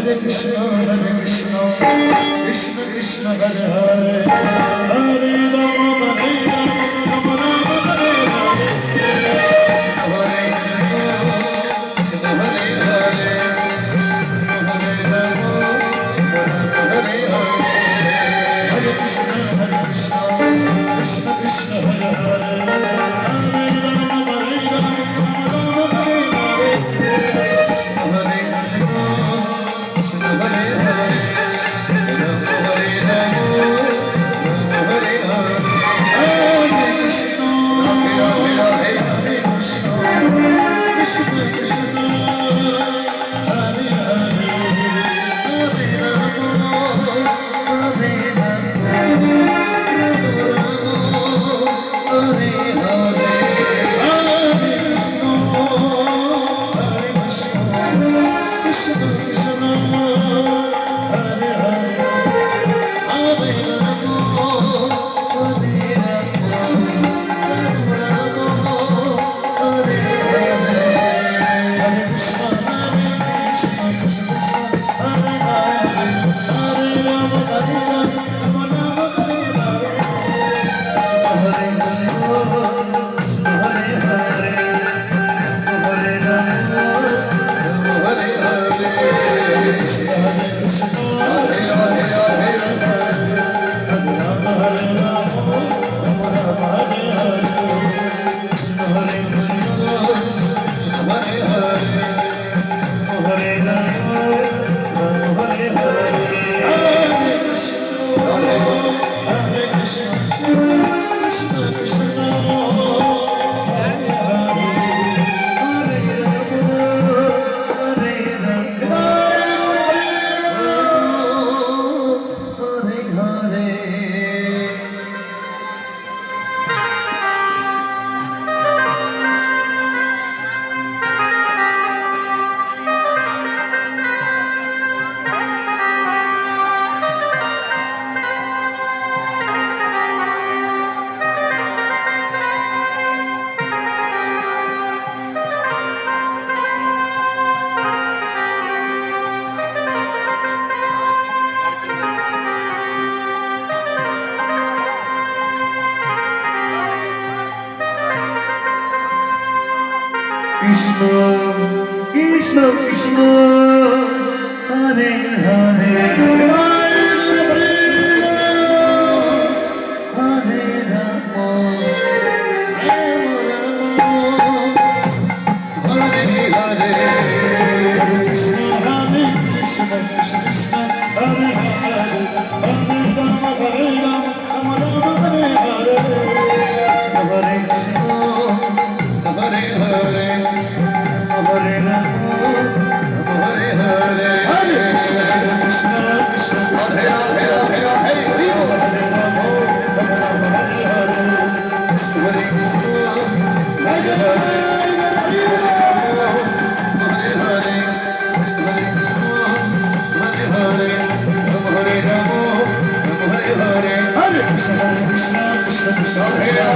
Hare Krishna, Hare Krishna, Krishna Krishna, Hare Hare, Hare Krishna, Krishna Krishna, Hare Hare, Hare Rama, Hare Rama, Rama Rama, Hare Hare, Hare Krishna, Krishna Krishna, Hare Hare, Hare Rama, Hare Rama, Rama Krishna, Krishna Krishna, Hare Hare, Hare Rama, Hare Hare, Krishna Krishna, Krishna Hare Hare, Hare Rama, Hare Rama, Rama Rama, Hare Hare, Hare Krishna, Hare Hare. Hare Rama, Hare Hare, Hare Krishna, Krishna Krishna, Hare Hare, Hare Hare, Hare Rama, Hare Rama, Hare Hare, Hare Krishna, Hare Hare, Hare Hare, Hare Krishna, Hare Hare. Hare